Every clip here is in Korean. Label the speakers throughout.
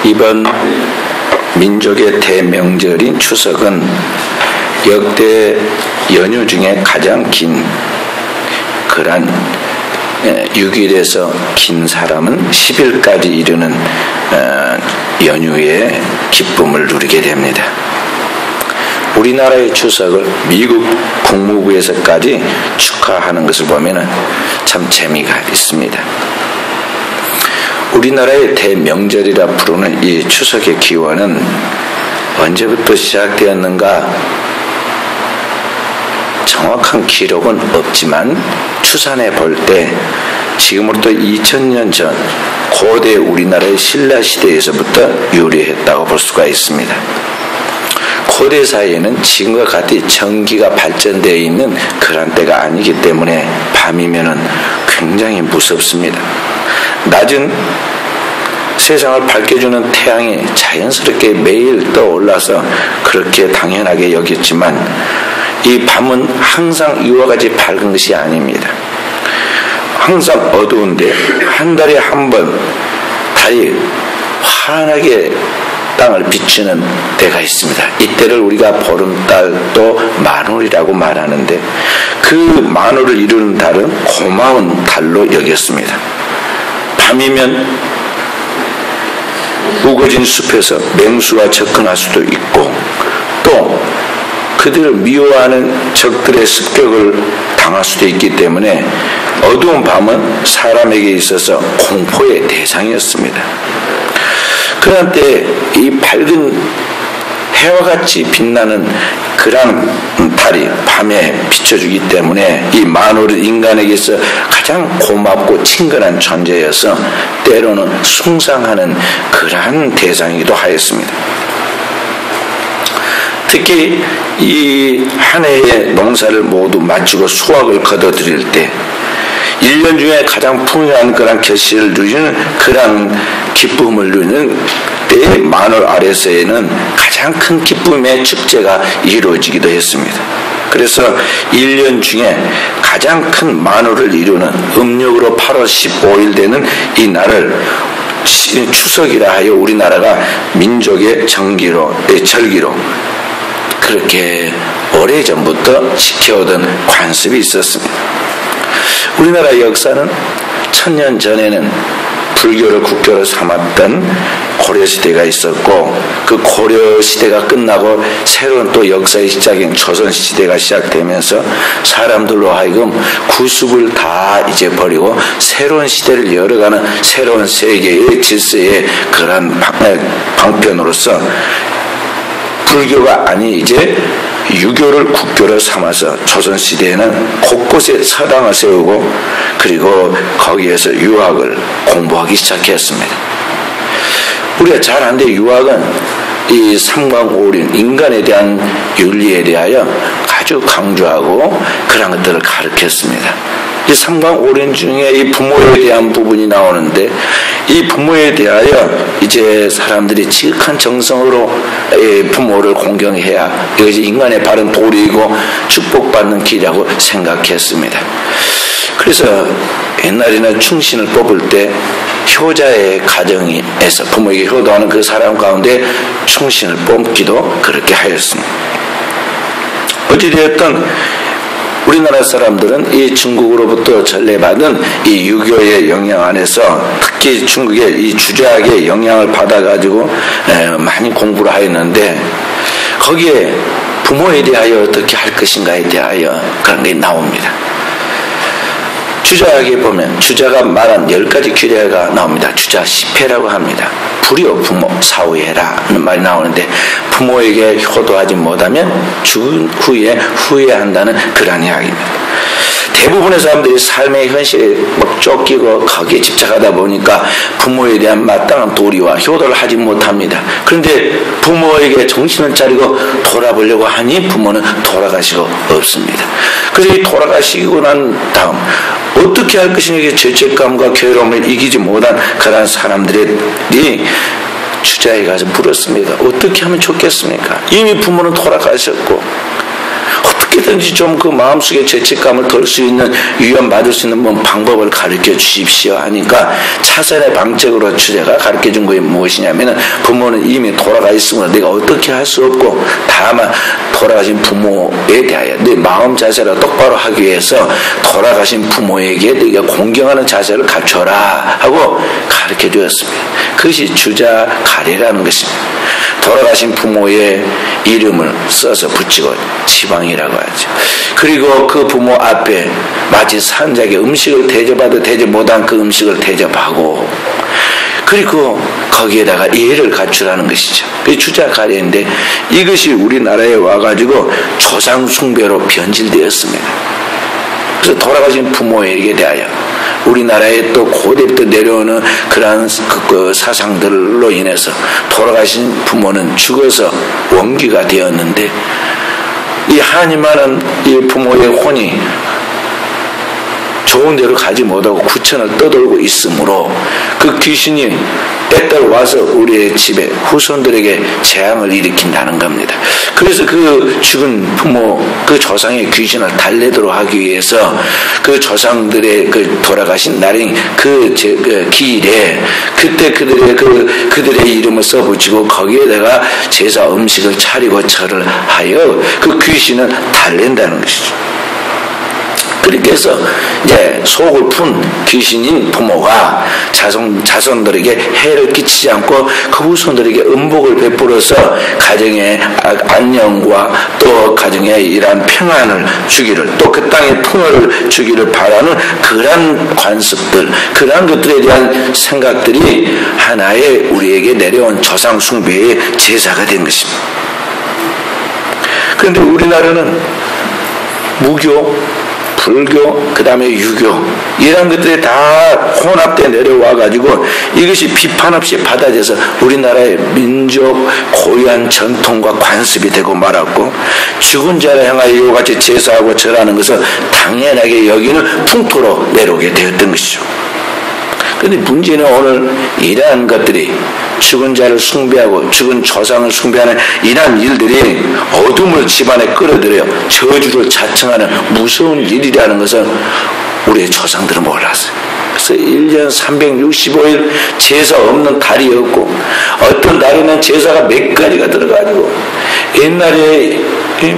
Speaker 1: 이번 민족의 대명절인 추석은 역대 연휴 중에 가장 긴 그러한 6일에서 긴 사람은 10일까지 이르는 연휴의 기쁨을 누리게 됩니다. 우리나라의 추석을 미국 국무부에서까지 축하하는 것을 보면 참 재미가 있습니다. 우리나라의 대명절이라 부르는 이 추석의 기원은 언제부터 시작되었는가 정확한 기록은 없지만 추산해 볼 때 지금으로부터 2000년 전 고대 우리나라의 신라시대에서부터 유래했다고 볼 수가 있습니다. 고대 사회에는 지금과 같이 전기가 발전되어 있는 그런 때가 아니기 때문에 밤이면은 굉장히 무섭습니다. 낮은 세상을 밝혀주는 태양이 자연스럽게 매일 떠올라서 그렇게 당연하게 여겼지만 이 밤은 항상 이와 같이 밝은 것이 아닙니다. 항상 어두운데 한 달에 한 번 달이 환하게 땅을 비추는 때가 있습니다. 이때를 우리가 보름달 또 만월이라고 말하는데 그 만월을 이루는 달은 고마운 달로 여겼습니다. 밤이면 우거진 숲에서 맹수가 접근할 수도 있고 또 그들을 미워하는 적들의 습격을 당할 수도 있기 때문에 어두운 밤은 사람에게 있어서 공포의 대상이었습니다. 그런 때 이 밝은 해와 같이 빛나는 그런 달이 밤에 비춰주기 때문에 이 만월은 인간에게서 가장 고맙고 친근한 존재여서 때로는 숭상하는 그러한 대상이기도 하였습니다. 특히 이 한 해의 농사를 모두 마치고 수확을 거둬들일 때 1년 중에 가장 풍요한 그런 결실을 누리는 그런 기쁨을 누리는 때의 만월 아래서에는 가장 큰 기쁨의 축제가 이루어지기도 했습니다. 그래서 1년 중에 가장 큰 만월을 이루는 음력으로 8월 15일 되는 이 날을 추석이라 하여 우리나라가 민족의 절기로 그렇게 오래전부터 지켜오던 관습이 있었습니다. 우리나라 역사는 1000년 전에는 불교를 국교로 삼았던 고려시대가 있었고 그 고려시대가 끝나고 새로운 또 역사의 시작인 조선시대가 시작되면서 사람들로 하여금 구습을 다 이제 버리고 새로운 시대를 열어가는 새로운 세계의 질서의 그런 방편으로서 불교가 아니 이제 유교를 국교로 삼아서 조선시대에는 곳곳에 서당을 세우고 그리고 거기에서 유학을 공부하기 시작했습니다. 우리가 잘 아는데 유학은 이 삼광오륜 인간에 대한 윤리에 대하여 아주 강조하고 그런 것들을 가르쳤습니다. 이 삼광오륜 중에 이 부모에 대한 부분이 나오는데 이 부모에 대하여 이제 사람들이 지극한 정성으로 부모를 공경해야 이것이 인간의 바른 도리이고 축복받는 길이라고 생각했습니다. 그래서 옛날에는 충신을 뽑을 때 효자의 가정에서 부모에게 효도하는 그 사람 가운데 충신을 뽑기도 그렇게 하였습니다. 어찌되었든 우리나라 사람들은 이 중국으로부터 전래받은 이 유교의 영향 안에서 특히 중국의 이 주자학의 영향을 받아가지고 많이 공부를 하였는데 거기에 부모에 대하여 어떻게 할 것인가에 대하여 그런 게 나옵니다. 주자학에 보면 주자가 말한 10가지 규례가 나옵니다. 주자 10회라고 합니다. 불효 부모 사후해라 하는 말이 나오는데 부모에게 효도하지 못하면 죽은 후에 후회한다는 그런 이야기입니다. 대부분의 사람들이 삶의 현실에 막 쫓기고 거기에 집착하다 보니까 부모에 대한 마땅한 도리와 효도를 하지 못합니다. 그런데 부모에게 정신을 차리고 돌아보려고 하니 부모는 돌아가시고 없습니다. 그래서 이 돌아가시고 난 다음 어떻게 할 것인가 죄책감과 괴로움을 이기지 못한 그런 사람들이 주자에 가서 물었습니다. 어떻게 하면 좋겠습니까? 이미 부모는 돌아가셨고 어떻게든지 좀 그 마음속에 죄책감을 덜 수 있는 위안받을 수 있는 방법을 가르쳐 주십시오 하니까 차선의 방책으로 주제가 가르쳐 준 것이 무엇이냐면은 부모는 이미 돌아가 있으므로 내가 어떻게 할 수 없고 다만 돌아가신 부모에 대하여 내 마음 자세를 똑바로 하기 위해서 돌아가신 부모에게 네가 공경하는 자세를 갖춰라 하고 가르쳐 주었습니다. 그것이 주자 가례라는 것입니다. 돌아가신 부모의 이름을 써서 붙이고 지방이라고 하죠. 그리고 그 부모 앞에 마치 산작에 음식을 대접하듯 대접 못한 그 음식을 대접하고 그리고 거기에다가 예를 갖추라는 것이죠. 그게 주자 가례인데 이것이 우리나라에 와가지고 조상 숭배로 변질되었습니다. 그래서 돌아가신 부모에게 대하여 우리나라에 또 고대부터 내려오는 그러한 그 사상들로 인해서 돌아가신 부모는 죽어서 원기가 되었는데 이 하나님만은 이 부모의 혼이 좋은 데로 가지 못하고 구천을 떠돌고 있으므로 그 귀신이 때때로 와서 우리의 집에 후손들에게 재앙을 일으킨다는 겁니다. 그래서 그 죽은 부모 그 조상의 귀신을 달래도록 하기 위해서 그 조상들의 그 돌아가신 날인 그 기일에 그때 그들의 이름을 써붙이고 거기에다가 제사 음식을 차리고 절을 하여 그 귀신을 달랜다는 것이죠. 그렇게 해서 이제 속을 푼 귀신인 부모가 자손들에게 해를 끼치지 않고 그 후손들에게 음복을 베풀어서 가정의 안녕과 또 가정의 이러한 평안을 주기를 또 그 땅에 풍요를 주기를 바라는 그러한 관습들 그러한 것들에 대한 생각들이 하나의 우리에게 내려온 조상 숭배의 제사가 된 것입니다. 그런데 우리나라는 무교 불교, 그 다음에 유교 이런 것들이 다 혼합돼 내려와가지고 이것이 비판 없이 받아져서 우리나라의 민족 고유한 전통과 관습이 되고 말았고 죽은 자를 향하여 이와 같이 제사하고 절하는 것을 당연하게 여기는 풍토로 내려오게 되었던 것이죠. 그런데 문제는 오늘 이러한 것들이 죽은 자를 숭배하고 죽은 조상을 숭배하는 이러한 일들이 어둠을 집안에 끌어들여요. 저주를 자청하는 무서운 일이라는 것을 우리의 조상들은 몰랐어요. 그래서 1년 365일 제사 없는 달이 없고 어떤 달에는 제사가 몇 가지가 들어가지고 옛날에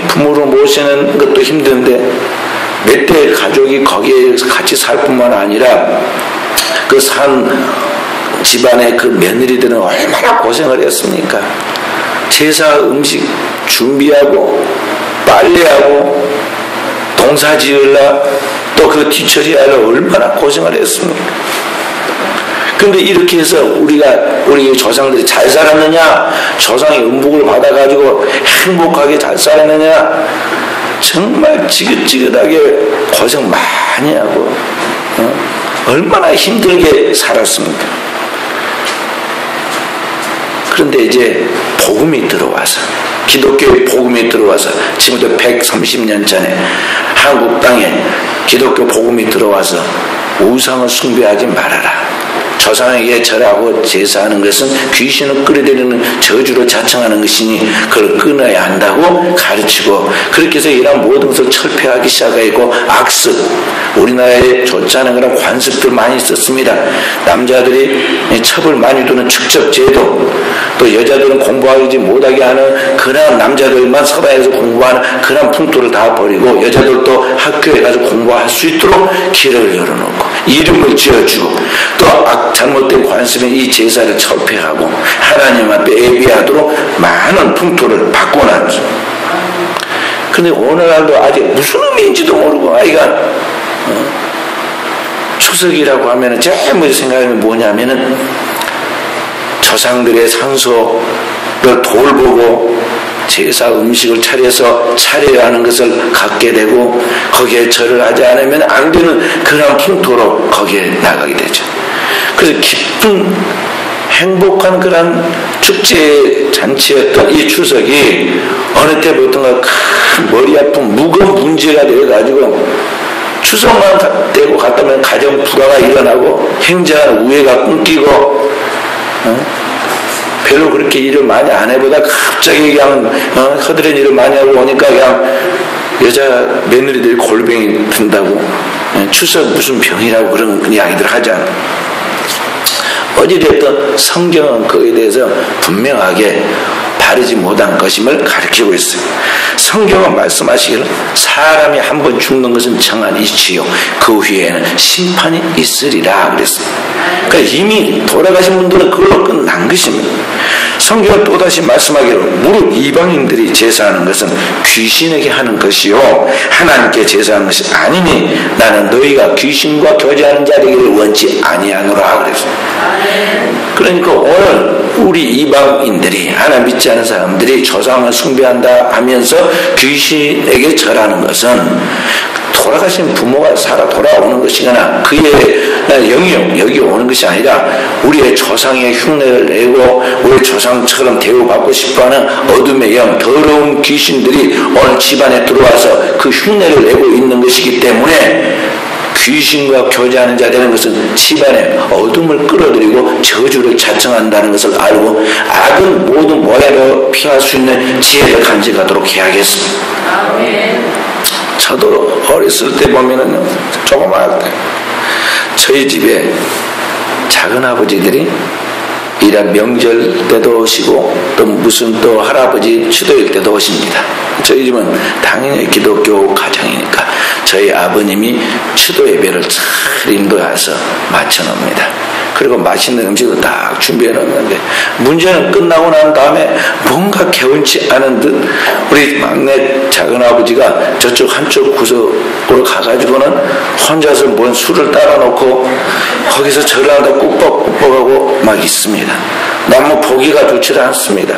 Speaker 1: 부모를 모시는 것도 힘든데 몇 대 가족이 거기에 같이 살 뿐만 아니라 그 산 집안의 그 며느리들은 얼마나 고생을 했습니까? 제사 음식 준비하고 빨래하고 동사 지으려 또 그 뒤처리하려 얼마나 고생을 했습니까? 근데 이렇게 해서 우리 조상들이 잘 살았느냐? 조상의 음복을 받아가지고 행복하게 잘 살았느냐? 정말 지긋지긋하게 고생 많이 하고 얼마나 힘들게 살았습니까? 그런데 이제 복음이 들어와서 기독교의 복음이 들어와서 지금부터 130년 전에 한국 땅에 기독교 복음이 들어와서 우상을 숭배하지 말아라. 조상에게 절하고 제사하는 것은 귀신을 끌어들이는 저주로 자청하는 것이니 그걸 끊어야 한다고 가르치고 그렇게 해서 이런 모든 것을 철폐하기 시작하고 악습 우리나라에 좋지 않은 그런 관습들 많이 있었습니다. 남자들이 첩을 많이 두는 축적제도 또 여자들은 공부하지 못하게 하는 그런 남자들만 서방에서 공부하는 그런 풍토를 다 버리고 여자들도 학교에 가서 공부할 수 있도록 길을 열어놓고 이름을 지어주고 또 잘못된 관습에 이 제사를 철폐하고 하나님 앞에 예배하도록 많은 풍토를 바꿔놨죠. 근데 오늘날도 아직 무슨 의미인지도 모르고 아이가 추석이라고 하면은 제일 먼저 생각하는 게 뭐냐면은 조상들의 산소를 돌보고 제사 음식을 차려야 하는 것을 갖게 되고 거기에 절을 하지 않으면 안 되는 그런 풍토로 거기에 나가게 되죠. 그래서 기쁜 행복한 그런 축제 잔치였던 이 추석이 어느 때부터가 큰 머리 아픈 무거운 문제가 되어가지고 추석만 되고 갔다면 가정 불화가 일어나고 행자한 우애가 끊기고 별로 그렇게 일을 많이 안 해보다 갑자기 그냥 허드렛 일을 많이 하고 오니까 그냥 여자 며느리들이 골병이 든다고 추석 무슨 병이라고 그런 이야기들 하잖아. 어찌됐든 성경은 그에 대해서 분명하게 바르지 못한 것임을 가르치고 있어요. 성경은 말씀하시기를 사람이 한 번 죽는 것은 정한 이치요 그 후에는 심판이 있으리라 그랬습니다. 그러니까 이미 돌아가신 분들은 그걸로 끝난 것입니다. 성경은 또다시 말씀하기를 무릇 이방인들이 제사하는 것은 귀신에게 하는 것이요 하나님께 제사하는 것이 아니니 나는 너희가 귀신과 교제하는 자 되기를 원치 아니하노라 그랬습니다. 그러니까 오늘 우리 이방인들이 하나님 믿지 않는 사람들이 조상을 숭배한다 하면서 귀신에게 절하는 것은 돌아가신 부모가 살아 돌아오는 것이거나 그의 영이 여기 오는 것이 아니라 우리의 조상의 흉내를 내고 우리 조상처럼 대우받고 싶어하는 어둠의 영, 더러운 귀신들이 오늘 집안에 들어와서 그 흉내를 내고 있는 것이기 때문에 귀신과 교제하는 자 되는 것은 집안에 어둠을 끌어들이고 저주를 자청한다는 것을 알고 악은 모든 모양으로 피할 수 있는 지혜를 간직하도록 해야겠습니다. 저도 어렸을 때 보면은 조그마할 때 저희 집에 작은 아버지들이 이런 명절 때도 오시고 또 무슨 또 할아버지 추도일 때도 오십니다. 저희 집은 당연히 기독교 가정이니까 저희 아버님이 추도 예배를 잘 인도해서 마쳐놓습니다. 그리고 맛있는 음식을 딱 준비해 놓는데 문제는 끝나고 난 다음에 뭔가 개운치 않은 듯 우리 막내 작은아버지가 저쪽 한쪽 구석으로 가가지고는 혼자서 뭔 술을 따라 놓고 거기서 절을 하다 꾹뻑꾹뻑하고 막 있습니다. 너무 보기가 좋지 않습니다.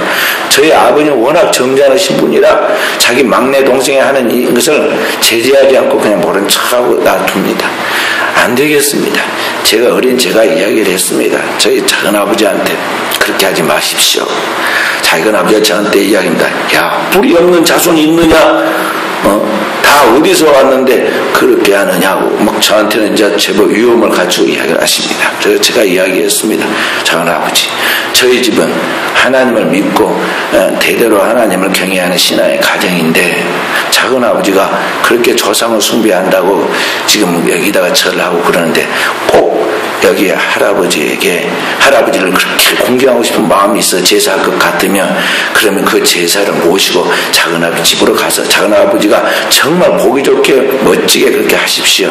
Speaker 1: 저희 아버님은 워낙 점잖으신 분이라 자기 막내 동생이 하는 이것을 제재하지 않고 그냥 모른 척하고 놔둡니다. 안 되겠습니다. 제가 어린 제가 이야기를 했습니다. 저희 작은아버지한테 그렇게 하지 마십시오. 작은아버지가 저한테 이야기합니다. 야, 뿌리 없는 자손이 있느냐? 다 어디서 왔는데 그렇게 하느냐고 막 저한테는 이제 제법 위험을 갖추고 이야기를 하십니다. 그래서 제가 이야기했습니다. 작은아버지, 저희 집은 하나님을 믿고 대대로 하나님을 경외하는 신앙의 가정인데 작은아버지가 그렇게 조상을 숭배한다고 지금 여기다가 절을 하고 그러는데 꼭 여기 할아버지를 그렇게 공경하고 싶은 마음이 있어 제사할 것 같으면 그러면 그 제사를 모시고 작은아버지 집으로 가서 작은아버지가 정말 보기 좋게 멋지게 그렇게 하십시오.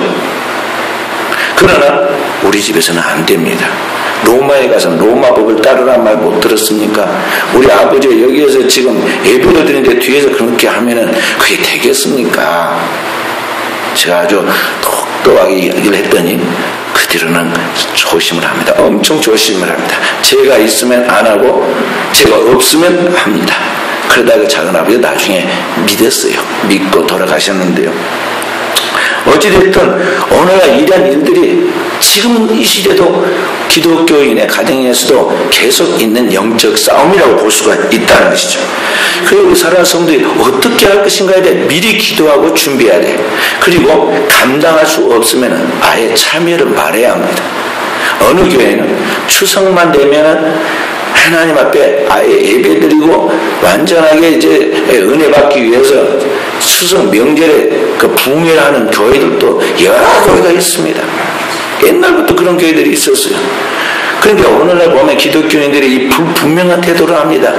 Speaker 1: 그러나 우리 집에서는 안 됩니다. 로마에 가서 로마법을 따르란 말 못 들었습니까? 우리 아버지가 여기에서 지금 예배를 드리는데 뒤에서 그렇게 하면은 그게 되겠습니까? 제가 아주 똑똑하게 이야기를 했더니 그 뒤로는 조심을 합니다. 엄청 조심을 합니다. 제가 있으면 안 하고 제가 없으면 합니다. 그러다가 작은아버지가 나중에 믿었어요. 믿고 돌아가셨는데요. 어찌됐든 오늘날 이런 일들이 지금 이 시대도 기독교인의 가정에서도 계속 있는 영적 싸움이라고 볼 수가 있다는 것이죠. 그리고 우리 사랑하는 성도들이 어떻게 할 것인가에 대해 미리 기도하고 준비해야 돼. 그리고 감당할 수 없으면 아예 참여를 말해야 합니다. 어느 교회는 추석만 되면은 하나님 앞에 아예 예배드리고 완전하게 이제 은혜 받기 위해서 추석 명절에 그 부흥회하는 교회들도 여러 교회가 있습니다. 옛날부터 그런 교회들이 있었어요. 그런데 오늘날 보면 기독교인들이 이 불분명한 태도를 합니다.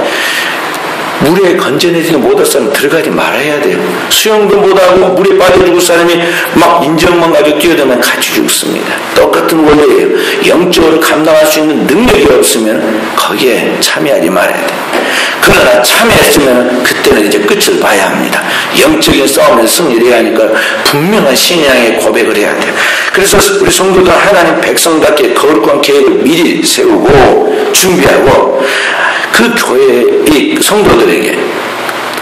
Speaker 1: 물에 건져내지는 못할 사람 들어가지 말아야 돼요. 수영도 못하고 물에 빠져 죽을 사람이 막 인정만 가지고 뛰어들면 같이 죽습니다. 똑같은 원리예요. 영적으로 감당할 수 있는 능력이 없으면 거기에 참여하지 말아야 돼요. 그러나 참여했으면 그때는 이제 끝을 봐야 합니다. 영적인 싸움에 승리를 해야 하니까 분명한 신앙의 고백을 해야 돼요. 그래서 우리 성도들 하나님 백성답게 거룩한 계획을 미리 세우고 준비하고 그 교회의 성도들에게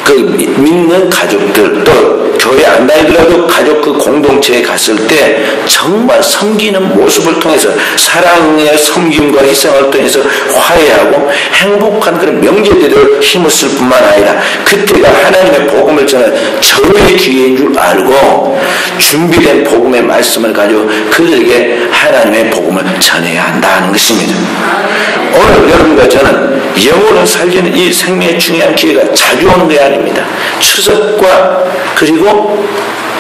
Speaker 1: 그 믿는 가족들 또 교회 안 다니더라도 가족 그 공동체에 갔을 때 정말 섬기는 모습을 통해서 사랑의 섬김과 희생을 통해서 화해하고 행복한 그런 명제들을 힘을 쓸 뿐만 아니라 그때가 하나님의 복음을 전하는 절호의 기회인 줄 알고 준비된 복음의 말씀을 가지고 그들에게 하나님의 복음을 전해야 한다는 것입니다. 오늘 여러분과 저는 영혼을 살리는 이 생명의 중요한 기회가 자주 오는 게 아닙니다. 추석과 그리고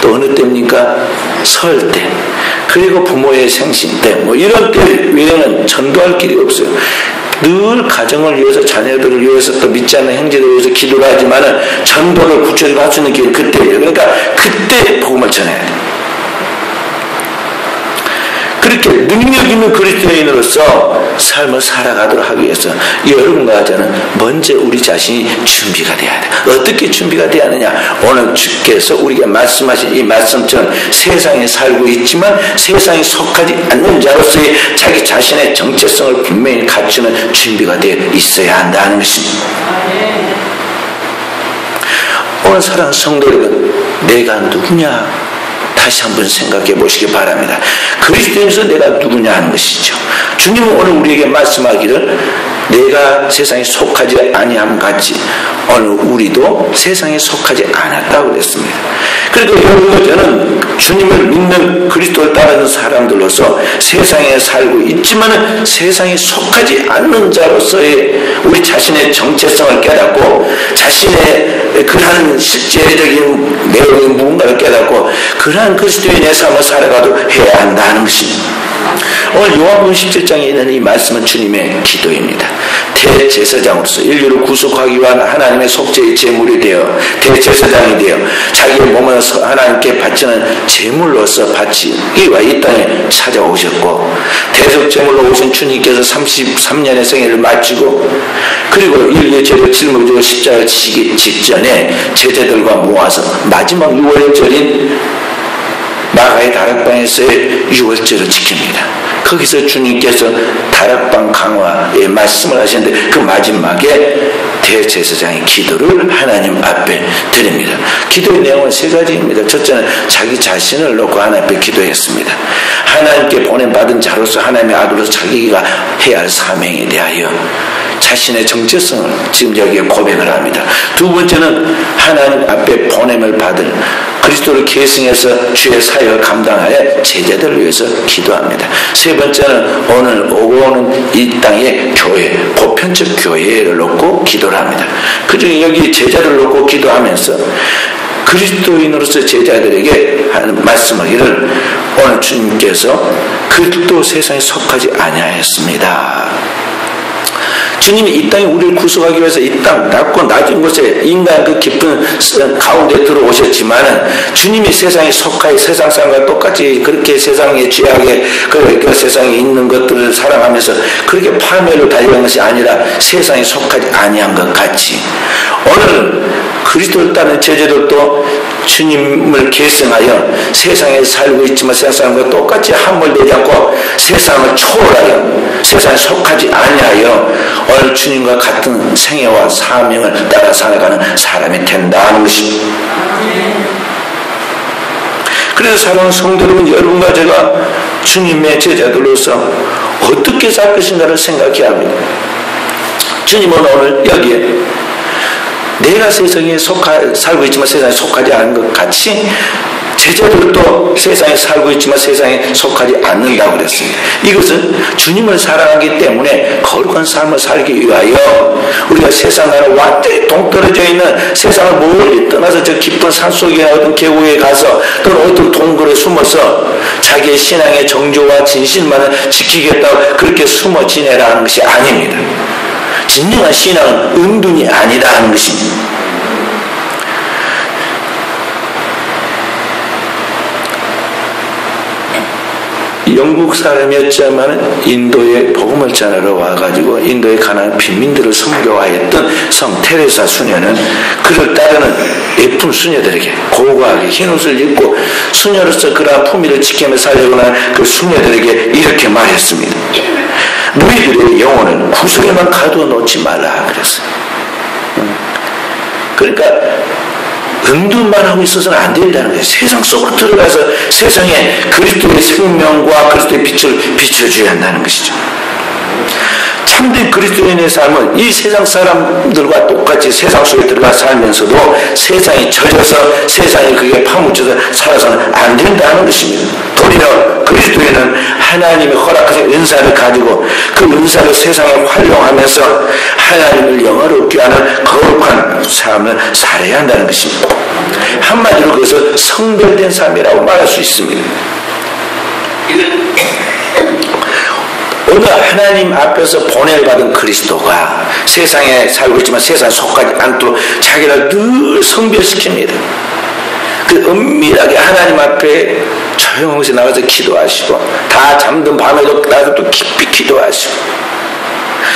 Speaker 1: 또 어느 때입니까? 설 때, 그리고 부모의 생신 때, 뭐 이런 때 외에는 전도할 길이 없어요. 늘 가정을 위해서, 자녀들을 위해서, 또 믿지 않는 형제들을 위해서 기도를 하지만은 전도를 구체적으로 할 수 있는 길은 그때예요. 그러니까 그때 복음을 전해야 돼요. 그렇게 능력 있는 그리스도인으로서 삶을 살아가도록 하기 위해서 여러분과 저는 먼저 우리 자신이 준비가 돼야 돼. 어떻게 준비가 돼야 하느냐? 오늘 주께서 우리에게 말씀하신 이 말씀처럼 세상에 살고 있지만 세상에 속하지 않는 자로서의 자기 자신의 정체성을 분명히 갖추는 준비가 되어 있어야 한다는 것입니다. 오늘 사랑하는 성도 여러분, 내가 누구냐? 다시 한번 생각해 보시기 바랍니다. 그리스도인에서 내가 누구냐 하는 것이죠. 주님은 오늘 우리에게 말씀하기를 내가 세상에 속하지 아니함 같이 오늘 우리도 세상에 속하지 않았다고 그랬습니다. 그러니까 여러분과 저는 주님을 믿는 그리스도를 따르는 사람들로서 세상에 살고 있지만 세상에 속하지 않는 자로서의 우리 자신의 정체성을 깨닫고 자신의 그러한 실제적인 내용의 무언가를 깨닫고 그러한 그리스도인의 삶을 살아가도록 해야 한다는 것입니다. 오늘 요한복음 17장에 있는 이 말씀은 주님의 기도입니다. 대제사장으로서 인류를 구속하기 위한 하나님의 속죄의 제물이 되어 대제사장이 되어 자기의 몸을 하나님께 바치는 제물로서 바치기 위하여 이 땅에 찾아오셨고 대속제물로 오신 주님께서 33년의 생애를 마치고 그리고 인류의 죄를 짊어지고 십자가를 지기 직전에 제자들과 모아서 마지막 6월절인 마가의 다락방에서의 6월절을 지킵니다. 거기서 주님께서 다락방 강화의 말씀을 하시는데 그 마지막에 대제사장의 기도를 하나님 앞에 드립니다. 기도의 내용은 세 가지입니다. 첫째는 자기 자신을 놓고 하나님 앞에 기도했습니다. 하나님께 보냄받은 자로서 하나님의 아들로서 자기가 해야 할 사명에 대하여 자신의 정체성을 지금 여기에 고백을 합니다. 두 번째는 하나님 앞에 보냄을 받을 그리스도를 계승해서 주의 사역을 감당하여 제자들을 위해서 기도합니다. 세 번째는 오늘 오고 오는 이 땅의 교회, 보편적 교회를 놓고 기도를 합니다. 그중에 여기 제자들을 놓고 기도하면서 그리스도인으로서 제자들에게 하는 말씀하기를 오늘 주님께서 그리스도 세상에 속하지 아니하였습니다. 주님이 이 땅에 우리를 구속하기 위해서 이 땅 낮고 낮은 곳에 인간 그 깊은 가운데 들어오셨지만은 주님이 세상에 속하여 세상 사람과 똑같이 그렇게 세상의 죄악에 그 세상에 있는 것들을 사랑하면서 그렇게 파멸을 달려간 것이 아니라 세상에 속하지 아니한 것 같이 오늘 그리스도를 따르는 제자들도 주님을 계승하여 세상에 살고 있지만 세상 사람과 똑같이 함몰되지 않고 세상을 초월하여 세상에 속하지 아니하여 오늘 주님과 같은 생애와 사명을 따라 살아가는 사람이 된다는 것입니다. 그래서 사랑하는 성도 여러분, 여러분과 제가 주님의 제자들로서 어떻게 살 것인가를 생각해야 합니다. 주님은 오늘 여기에 내가 세상에 살고 있지만 세상에 속하지 않은 것 같이 제자들도 세상에 살고 있지만 세상에 속하지 않는다고 그랬습니다. 이것은 주님을 사랑하기 때문에 거룩한 삶을 살기 위하여 우리가 세상과는 완전히 동떨어져 있는 세상을 멀리 떠나서 저 깊은 산속이나 어떤 계곡에 가서 또는 어떤 동굴에 숨어서 자기의 신앙의 정조와 진실만을 지키겠다고 그렇게 숨어 지내라는 것이 아닙니다. 진정한 신앙은 은둔이 아니다 하는 것입니다. 영국 사람이었지만 인도에 복음을 전하러 와가지고 인도에 가난한 빈민들을 섬교하였던 성 테레사 수녀는 그를 따르는 예쁜 수녀들에게 고고하게 흰옷을 입고 수녀로서 그러한 품위를 지키며 살려고 하는 그 수녀들에게 이렇게 말했습니다. 너희들의 영혼을 구석에만 가둬놓지 말라 그랬어요. 그러니까 은둔만 하고 있어서는 안 된다는 거예요. 세상 속으로 들어가서 세상에 그리스도의 생명과 그리스도의 빛을 비춰줘야 한다는 것이죠. 참된 그리스도인의 삶은 이 세상 사람들과 똑같이 세상 속에 들어가 살면서도 세상에 젖어서 세상에 그게 파묻혀서 살아서는 안 된다는 것입니다. 도리어 그리스도인은 하나님의 허락하신 은사를 가지고 그 은사를 세상에 활용하면서 하나님을 영화롭게 하는 거룩한 삶을 살아야 한다는 것입니다. 한마디로 그것을 성별된 삶이라고 말할 수 있습니다. 오늘 하나님 앞에서 보내를 받은 그리스도가 세상에 살고 있지만 세상에 속하지 않도록 자기를 늘 성별시킵니다. 그 은밀하게 하나님 앞에 조용히 나가서 기도하시고 다 잠든 밤에도 나가서 또 깊이 기도하시고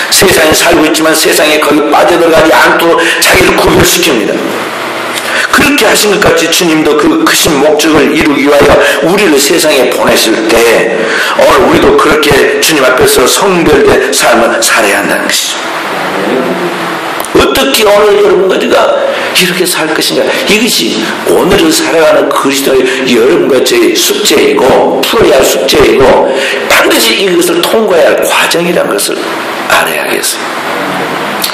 Speaker 1: 세상에 살고 있지만 세상에 거기 빠져들어가지 않도록 자기를 구별시킵니다. 그렇게 하신 것 같이 주님도 그 크신 목적을 이루기 위하여 우리를 세상에 보내실 때 오늘 우리도 그렇게 주님 앞에서 성별된 삶을 살아야 한다는 것이죠. 어떻게 오늘 여러분과 제가 이렇게 살 것인가? 이것이 오늘을 살아가는 그리스도의 여러분과 저의 숙제이고 풀어야 할 숙제이고 반드시 이것을 통과해야 할 과정이라는 것을 알아야겠어요.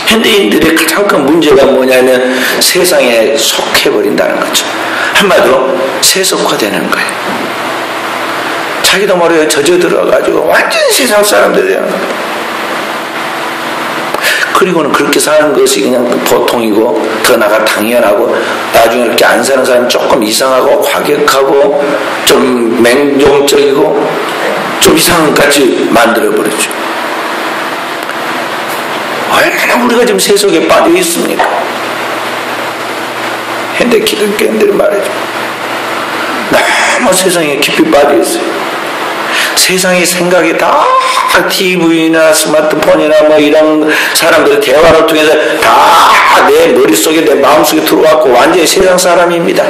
Speaker 1: 현대인들의 가장 큰 문제가 뭐냐면 세상에 속해버린다는 거죠. 한마디로 세속화되는 거예요. 자기도 모르게 젖어들어가지고 완전 세상 사람들이에요. 그리고는 그렇게 사는 것이 그냥 보통이고 더 나가 당연하고 나중에 이렇게 안 사는 사람이 조금 이상하고 과격하고 좀 맹종적이고 좀 이상한 것 같이 만들어버리죠. 얼마나 우리가 지금 세속에 빠져 있습니까? 현대 기독교인들이 말이죠. 너무 세상에 깊이 빠져 있어요. 세상의 생각이 다 TV나 스마트폰이나 뭐 이런 사람들의 대화를 통해서 다 내 머릿속에 내 마음속에 들어왔고 완전히 세상 사람입니다.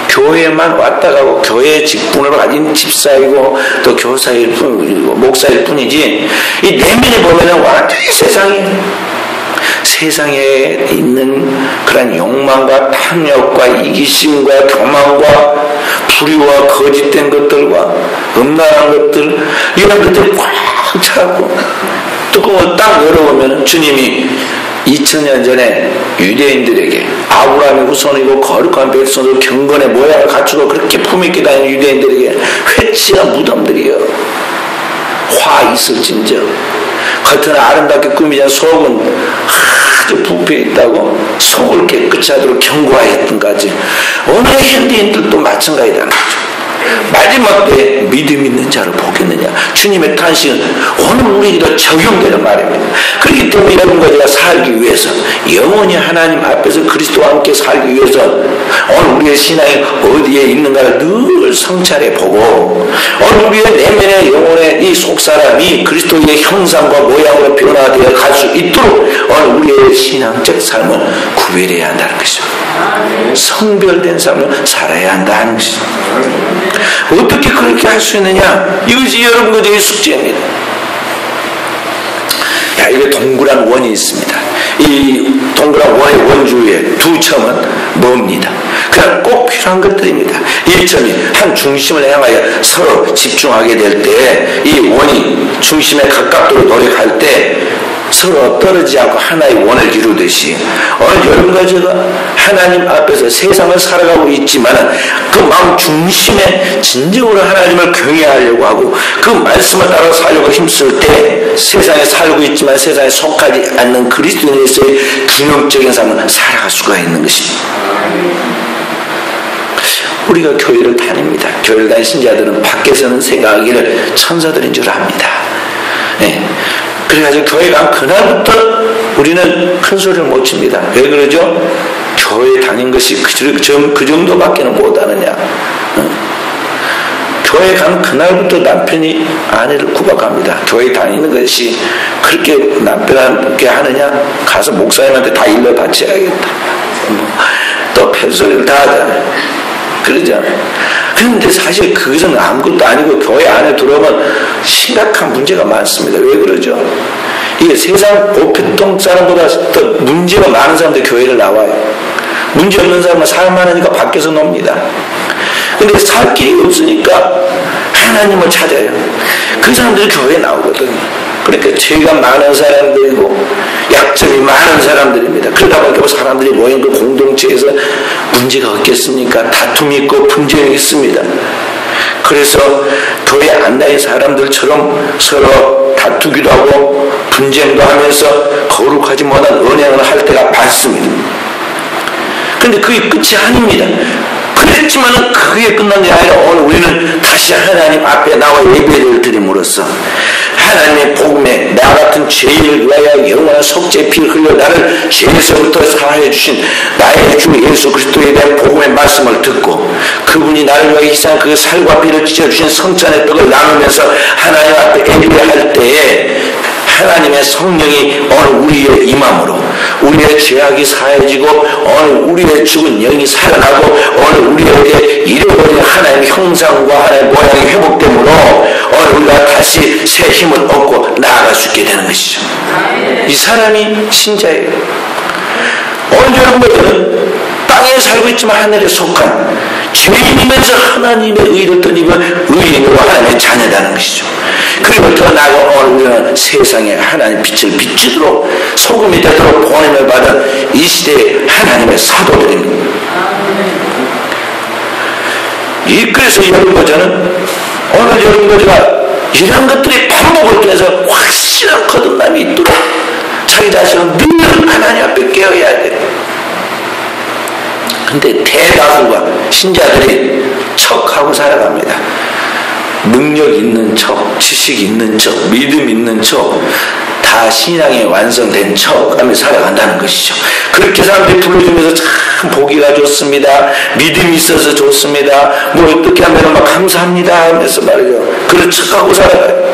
Speaker 1: 교회만 왔다 가고 교회 직분을 가진 집사이고 또 교사일 뿐, 목사일 뿐이지 이 내면에 보면은 완전히 세상에 있는 그런 욕망과 탐욕과 이기심과 교만과 불의와 거짓된 것들과 음란한 것들 이런 것들이 꽉 차고 뚜껑을 딱 열어보면 주님이 2000년 전에 유대인들에게 아브라함의 후손이고 거룩한 백성으로 경건의 모양을 갖추고 그렇게 품있게 다니는 유대인들에게 회치한 무덤들이요 화 있을진저 겉은 아름답게 꾸미자 속은 아주 부패해 있다고 속을 깨끗이 하도록 경고하였던까지 오늘의 현대인들도 마찬가지라는 거죠. 마지막 때에 믿음 있는 자를 보겠느냐. 주님의 탄식은 오늘 우리에게도 적용되는 말입니다. 그렇기 때문에 여러분과 제가 살기 위해서 영원히 하나님 앞에서 그리스도와 함께 살기 위해서 오늘 우리의 신앙이 어디에 있는가를 늘 성찰해 보고 오늘 우리의 내면의 영혼의 이 속사람이 그리스도의 형상과 모양으로 변화되어 갈 수 있도록 오늘 우리의 신앙적 삶을 구별해야 한다는 것이죠. 성별된 삶을 살아야 한다는 것이죠. 어떻게 그렇게 할 수 있느냐? 이것이 여러분과 저의 숙제입니다. 이게 동그란 원이 있습니다. 이 동그란 원의 원주의 두 점은 뭡니다. 그냥 꼭 필요한 것들입니다. 1점이 한 중심을 향하여 서로 집중하게 될 때 이 원이 중심에 가깝도록 노력할 때 서로 떨어지지 않고 하나의 원을 이루듯이 오늘 여러분과 제가 하나님 앞에서 세상을 살아가고 있지만 그 마음 중심에 진정으로 하나님을 경외하려고 하고 그 말씀을 따라 살려고 힘쓸 때 세상에 살고 있지만 세상에 속하지 않는 그리스도인에서의 균형적인 삶을 살아갈 수가 있는 것입니다. 우리가 교회를 다닙니다. 교회를 다니는 신자들은 밖에서는 생각하기를 천사들인 줄 압니다. 네. 그래가지고 교회 간 그날부터 우리는 큰 소리를 못 칩니다. 왜 그러죠? 교회 다닌 것이 그 정도밖에는 못하느냐. 교회 간 그날부터 남편이 아내를 구박합니다. 교회 다니는 것이 그렇게 남편한테 하느냐? 가서 목사님한테 다 일러 바쳐야겠다. 또 팬소리를 다 하잖아요. 그러죠. 그런데 사실 그것은 아무것도 아니고 교회 안에 들어오면 심각한 문제가 많습니다. 왜 그러죠? 이게 세상 보통 사람보다 더 문제가 많은 사람들이 교회를 나와요. 문제 없는 사람은 살 많으니까 밖에서 놉니다. 근데 살 길이 없으니까 하나님을 찾아요. 그 사람들이 교회에 나오거든요. 그러니까 죄가 많은 사람들이고 약점이 많은 사람들입니다. 그러다 보니까 사람들이 모인 그 공동체에서 문제가 없겠습니까? 다툼이 있고 분쟁이 있습니다. 그래서 교회 안 다니는 사람들처럼 서로 다투기도 하고 분쟁도 하면서 거룩하지 못한 언행을 할 때가 많습니다. 그런데 그게 끝이 아닙니다. 그랬지만은 그게 끝난 게 아니라 오늘 우리는 다시 하나님 앞에 나와 예배를 드림으로써 하나님의 복음에 나 같은 죄인을 위하여 영원한 속죄 피를 흘려 나를 죄에서부터 사하여 주신 나의 주 예수 그리스도에 대한 복음의 말씀을 듣고 그분이 나를 위하여 희생한 그 살과 피를 찢어주신 성찬의 떡을 나누면서 하나님 앞에 예배할 때에 하나님의 성령이 오늘 우리의 임함으로 우리의 죄악이 사해지고 오늘 우리의 죽은 영이 살아나고 오늘 우리에게 잃어버린 하나님의 형상과 하나님의 모양이 회복되므로 오늘 우리가 다시 새 힘을 얻고 나아갈 수 있게 되는 것이죠. 이 사람이 신자예요. 오늘 여러분들은 땅에 살고 있지만 하늘에 속한 죄인이면서 하나님의 의를 떠입은 의인으로 하나님의 자녀라는 것이죠. 그리고 더 나아가 오늘 우리는 세상에 하나님의 빛을 비추도록 소금이 되도록 보냄을 받은 이 시대의 하나님의 사도들입니다. 그래서 여러분과 저는 오늘 여러분과 제가 이런 것들이 반복을 통해서 확실한 거듭남이 있도록 자기 자신은 늘 하나님 앞에 깨어야 돼. 근데 대다수가 신자들이 척하고 살아갑니다. 능력 있는 척, 지식 있는 척, 믿음 있는 척, 다 신앙이 완성된 척 하며 살아간다는 것이죠. 그렇게 사람들이 불러주면서 참 보기가 좋습니다. 믿음이 있어서 좋습니다. 뭐 어떻게 하면 막 감사합니다 하면서 말이죠. 그런 척하고 살아가요.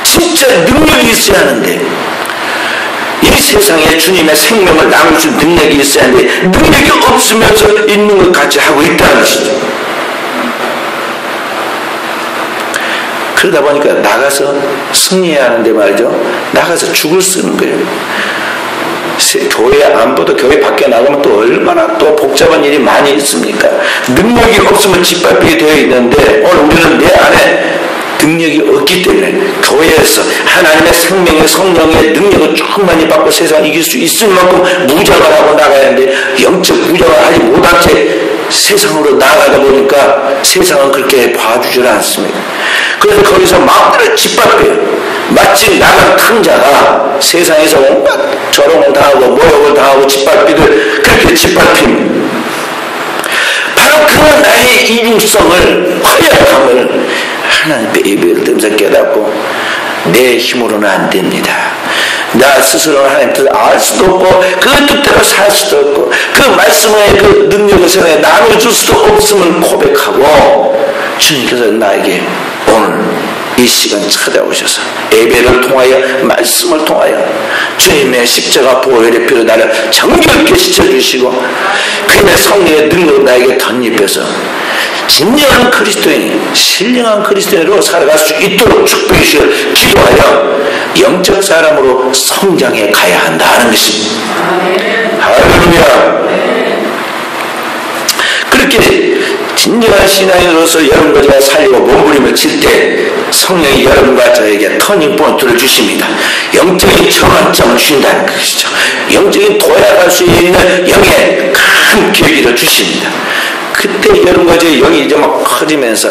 Speaker 1: 진짜 능력이 있어야 하는데 이 세상에 주님의 생명을 나눌 수 있는 능력이 있어야 하는데 능력이 없으면서 있는 것 같이 하고 있다는 것이죠. 그러다 보니까 나가서 승리해야 하는데 말이죠. 나가서 죽을 쓰는 거예요. 교회 안보도 교회 밖에 나가면 또 얼마나 또 복잡한 일이 많이 있습니까? 능력이 없으면 짓밟히게 되어 있는데 오늘 우리는 내 안에 능력이 없기 때문에 교회에서 하나님의 생명의 성령의 능력을 충만히 받고 세상을 이길 수 있을 만큼 무장을 하고 나가야 하는데 영적 무장을 하지 못한 채 세상으로 나가다 보니까 세상은 그렇게 봐주질 않습니다. 그래서 거기서 마음대로 짓밟혀요. 마치 나간 탕자가 세상에서 온갖 조롱을 당하고 모욕을 당하고 짓밟히듯 그렇게 짓밟힙니다. 바로 그런 나의 이중성을 허약함을 하나님의 예배를 들으면서 깨닫고 내 힘으로는 안 됩니다. 나 스스로 하나님 뜻을 알 수도 없고 그 뜻대로 살 수도 없고 그 말씀의 그 능력을 세상에 나눠줄 수도 없음을 고백하고 주님께서 나에게 오늘 이 시간 찾아오셔서 예배를 통하여 말씀을 통하여 주님의 십자가 보혈의 피로 나를 정결케 씻어주시고 그의 성령의 능력을 나에게 덧입혀서 진정한 그리스도인, 신령한 그리스도인으로 살아갈 수 있도록 축복해 주시길 기도하여 영적 사람으로 성장해 가야 한다는 것입니다. 할렐루야. 그렇게 진정한 신앙인으로서 여러분과 제가 살고 몸부림을 칠 때 성령이 여러분과 저에게 터닝 포인트를 주십니다. 영적인 전환점을 주신다는 것이죠. 영적인 도약할 수 있는 영의 큰 계기를 주십니다. 그때 여러분과 제 영이 이제 막 커지면서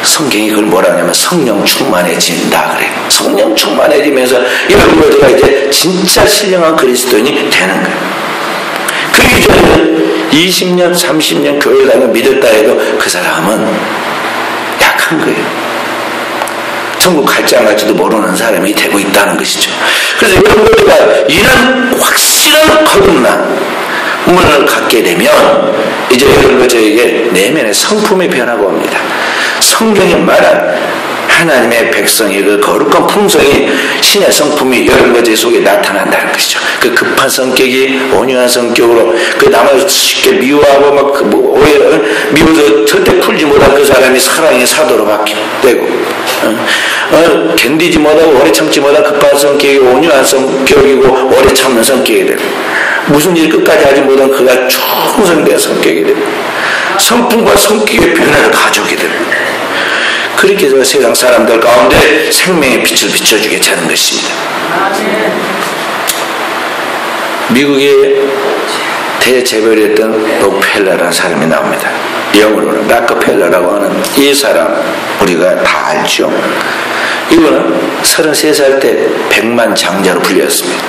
Speaker 1: 성경이 그걸 뭐라 하냐면 성령 충만해진다 그래요. 성령 충만해지면서 여러분과 제가 이제 진짜 신령한 그리스도인이 되는 거예요. 그 이전에는 20년, 30년 교회 다니고 믿었다 해도 그 사람은 약한 거예요. 천국 갈지 안 갈지도 모르는 사람이 되고 있다는 것이죠. 그래서 여러분과 제가 이런 확실한 거듭남을 갖게 되면 이제 여러분과 저에게 내면의 성품이 변하고 옵니다. 성경이 말한 하나님의 백성의 그 거룩한 품성이 신의 성품이 여러분과 제 속에 나타난다는 것이죠. 그 급한 성격이 온유한 성격으로 그 남을 쉽게 미워하고 막 오히려 미워서 절대 풀지 못한 그 사람이 사랑의 사도로 바뀌고 견디지 못하고 오래 참지 못한 급한 성격이 온유한 성격이고 오래 참는 성격이 되고 무슨 일 끝까지 하지 못한 그가 충성된 성격이 되고 성품과 성격의 변화를 가져오게 됩니다. 그렇게 해서 세상 사람들 가운데 생명의 빛을 비춰주게 되는 것입니다. 미국의 대재벌이었던 록펠러라는 사람이 나옵니다. 영어로는 락커펠러라고 하는 이 사람 우리가 다 알죠. 이거는 33살 때 100만 장자로 불렸습니다.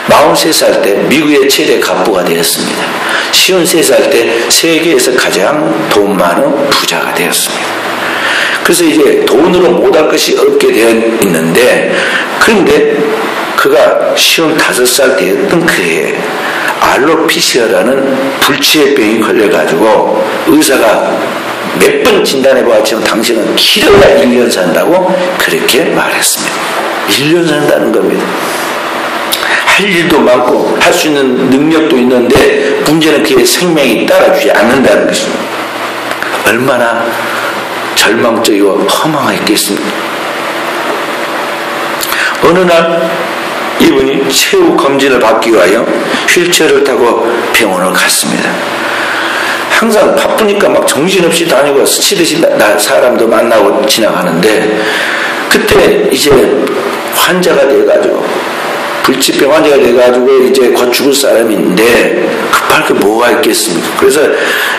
Speaker 1: 43살 때 미국의 최대 갑부가 되었습니다. 53살 때 세계에서 가장 돈 많은 부자가 되었습니다. 그래서 이제 돈으로 못할 것이 없게 되어 있는데, 그런데 그가 55살 되었던 그해 알로피시아라는 불치의 병이 걸려가지고 의사가 몇 번 진단해 보았지만 당신은 길어야 1년 산다고 그렇게 말했습니다. 1년 산다는 겁니다. 할 일도 많고 할 수 있는 능력도 있는데 문제는 그의 생명이 따라주지 않는다는 것입니다. 얼마나 절망적이고 허망했겠습니까? 어느 날 이분이 최후 검진을 받기 위하여 휠체어를 타고 병원을 갔습니다. 항상 바쁘니까 막 정신없이 다니고 스치듯이 사람도 만나고 지나가는데, 그때 이제 환자가 돼가지고 불치병 환자가 돼가지고 이제 곧 죽을 사람인데 급할 게 뭐가 있겠습니까? 그래서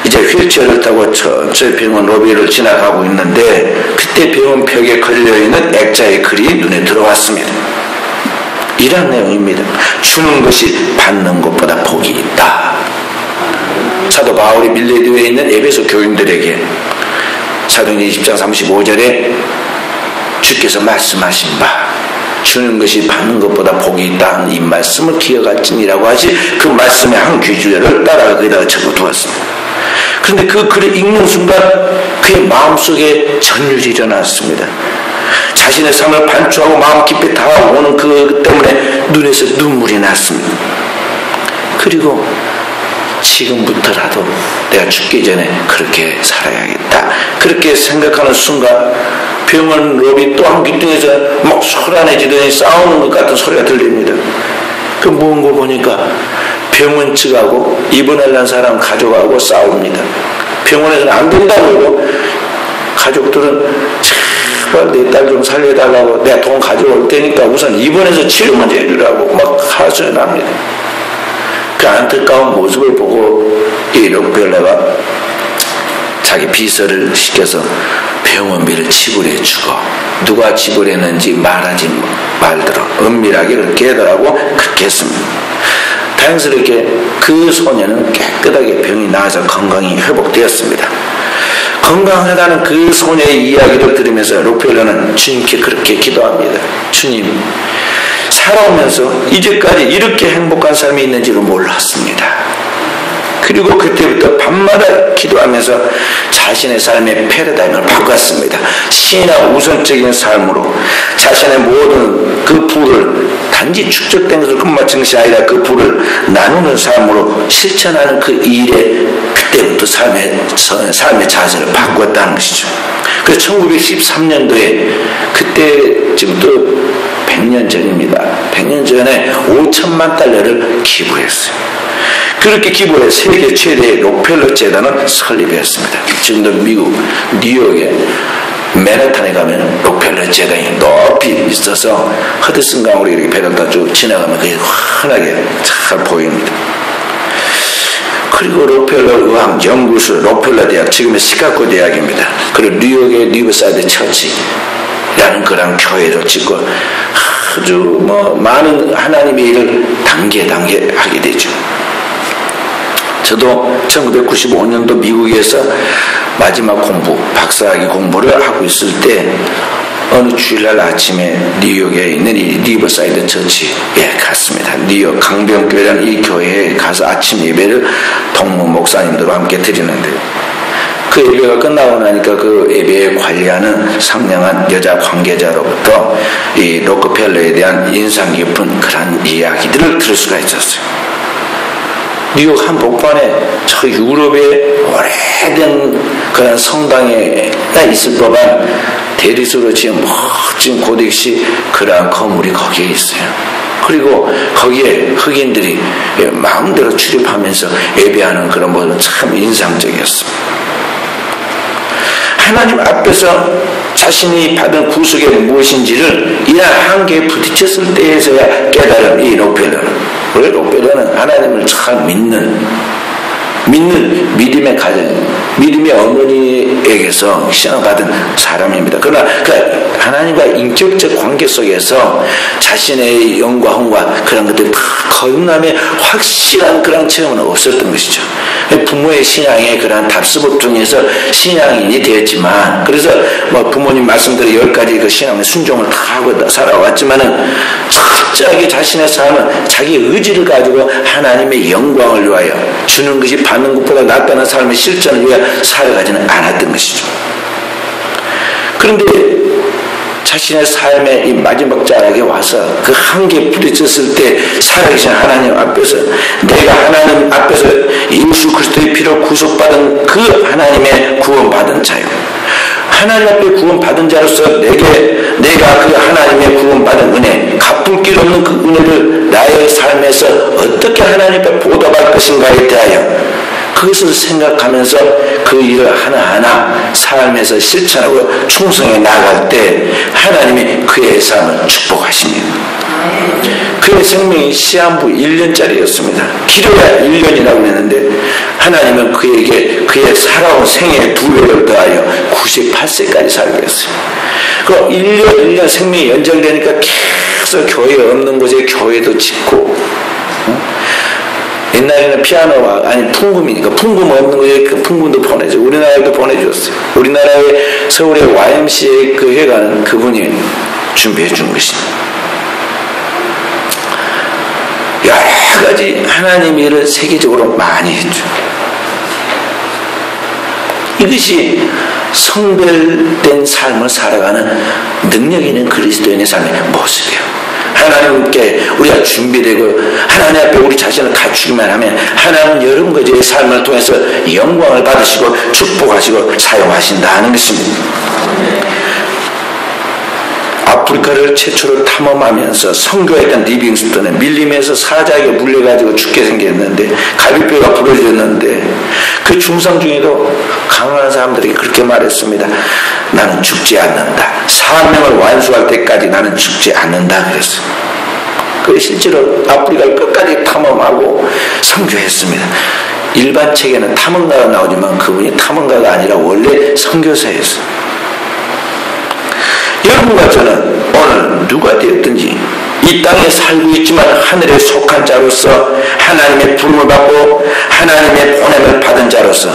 Speaker 1: 이제 휠체어를 타고 천천히 병원 로비를 지나가고 있는데, 그때 병원 벽에 걸려있는 액자의 글이 눈에 들어왔습니다. 이런 내용입니다. 주는 것이 받는 것보다 복이 있다. 사도 바울이 밀레드에 있는 에베소 교인들에게 사도행전 20장 35절에 주께서 말씀하신 바 주는 것이 받는 것보다 복이 있다는 이 말씀을 기억할지니라고 하시, 그 말씀의 한 귀주를 따라가 거기다가 적어두었습니다. 그런데 그 글을 읽는 순간 그의 마음속에 전율이 일어났습니다. 자신의 삶을 반추하고 마음 깊이 다가오는 그 때문에 눈에서 눈물이 났습니다. 그리고 지금부터라도 내가 죽기 전에 그렇게 살아야겠다, 그렇게 생각하는 순간 병원 로비 또 한 귀퉁에서 막 소란해지더니 싸우는 것 같은 소리가 들립니다. 그 뭔 거 보니까 병원 측하고 입원하려는 사람 가족하고 싸웁니다. 병원에서는 안 된다고 그러고 가족들은 제발 내 딸 좀 살려달라고, 내가 돈 가져올 테니까 우선 입원해서 치료 먼저 해주라고 막 하소연합니다. 그 안타까운 모습을 보고 이 록펠러가 자기 비서를 시켜서 병원비를 지불해주고, 누가 지불했는지 말하지 말도록 은밀하게 깨달라고 그렇게 했습니다. 다행스럽게 그 소녀는 깨끗하게 병이 나아서 건강이 회복되었습니다. 건강하다는 그 소녀의 이야기를 들으면서 록펠러는 주님께 그렇게 기도합니다. 주님, 살아오면서 이제까지 이렇게 행복한 삶이 있는지를 몰랐습니다. 그리고 그때부터 밤마다 기도하면서 자신의 삶의 패러다임을 바꿨습니다. 신이나 우선적인 삶으로 자신의 모든 그 부를 단지 축적된 것을 끝마치는 것이 아니라 그 부를 나누는 삶으로 실천하는 그 일에 그때부터 삶의 자세를 바꿨다는 것이죠. 그래서 1913년도에 그때쯤부터 100년 전입니다. 100년 전에 5천만 달러를 기부했어요. 그렇게 기부해 세계 최대의 록펠러 재단은 설립했습니다. 지금도 미국 뉴욕에 맨해튼에 가면 록펠러 재단이 높이 있어서 허드슨 강으로 이렇게 배를 다 쭉 지나가면 그게 환하게 잘 보입니다. 그리고 록펠러 의학 연구소 록펠러 대학, 지금의 시카고 대학입니다. 그리고 뉴욕의 리버사이드 처치라는 그런 교회를 짓고 아주 많은 하나님의 일을 단계 하게 되죠. 저도 1995년도 미국에서 마지막 공부, 박사학위 공부를 하고 있을 때 어느 주일날 아침에 뉴욕에 있는 이 리버사이드 처치에 갔습니다. 뉴욕 강병교회라는 이 교회에 가서 아침 예배를 동무 목사님들과 함께 드리는데, 그 예배가 끝나고 나니까 그 예배에 관리하는 상냥한 여자 관계자로부터 이 록펠러에 대한 인상 깊은 그런 이야기들을 들을 수가 있었어요. 뉴욕 한 복판에 저 유럽의 오래된 그런 성당에 있을 법한 대리수로 지은 멋진 고딕시 그러한 건물이 거기에 있어요. 그리고 거기에 흑인들이 마음대로 출입하면서 예배하는 그런 모습은 참 인상적이었습니다. 하나님 앞에서 자신이 받은 구속이 무엇인지를 이러한 한계에 부딪혔을 때에서야 깨달은 이 록벨러는. 원래 록벨러는 하나님을 참 믿는 믿음의 가정, 믿음의 어머니에게서 시험을 받은 사람입니다. 그러나 그 하나님과 인격적 관계 속에서 자신의 영과 혼과 그런 것들이 다 거듭남의 확실한 그런 체험은 없었던 것이죠. 부모의 신앙에 그러한 답습을 통해서 신앙인이 되었지만, 그래서 뭐 부모님 말씀대로 10가지 그 신앙의 순종을 다 하고 살아왔지만은 철저하게 자신의 삶은 자기 의지를 가지고 하나님의 영광을 위하여 주는 것이 받는 것보다 낫다는 삶의 실천을 위하여 살아가지는 않았던 것이죠. 그런데 자신의 삶의 이 마지막 자락에 와서 그 한계에 부딪혔을 때 살아계신 하나님 앞에서, 내가 하나님 앞에서 예수 그리스도의 피로 구속받은 그 하나님의 구원받은 자요, 하나님 앞에 구원받은 자로서 내가 그 하나님의 구원받은 은혜, 갚을 길 없는 그 은혜를 나의 삶에서 어떻게 하나님 앞에 보답할 것인가에 대하여 그것을 생각하면서 그 일을 하나하나 삶에서 실천하고 충성해 나갈 때 하나님이 그의 삶을 축복하십니다. 그의 생명이 시한부 1년짜리였습니다. 길어야 1년이라고 했는데 하나님은 그에게 그의 살아온 생애 2배를 더하여 98세까지 살게 했어요. 그 1년 생명이 연장되니까 계속 교회 없는 곳에 교회도 짓고, 옛날에는 피아노와 풍금이니까 풍금 없는 곳에 그 풍금도 보내줘. 우리나라에도 보내줬어요. 우리나라의 서울의 YMCA 그 회관은 그분이 준비해 준 것입니다. 여러 가지 하나님의 일을 세계적으로 많이 했죠. 이것이 성별된 삶을 살아가는 능력 있는 그리스도인의 삶의 모습이에요. 하나님께 우리가 준비되고 하나님 앞에 우리 자신을 갖추기만 하면 하나님은 여러 가지의 삶을 통해서 영광을 받으시고 축복하시고 사용하신다는 것입니다. 아프리카를 최초로 탐험하면서 선교했던 리빙스턴은 밀림에서 사자에게 물려가지고 죽게 생겼는데, 갈비뼈가 부러졌는데, 그 중상 중에도 강한 사람들이 그렇게 말했습니다. 나는 죽지 않는다. 사명을 완수할 때까지 나는 죽지 않는다 그랬어요. 그 실제로 아프리카를 끝까지 탐험하고 선교했습니다. 일반 책에는 탐험가가 나오지만 그분이 탐험가가 아니라 원래 선교사였어요. 여러분과 저는 오늘 누가 되었든지 이 땅에 살고 있지만 하늘에 속한 자로서 하나님의 부름을 받고 하나님의 보냄을 받은 자로서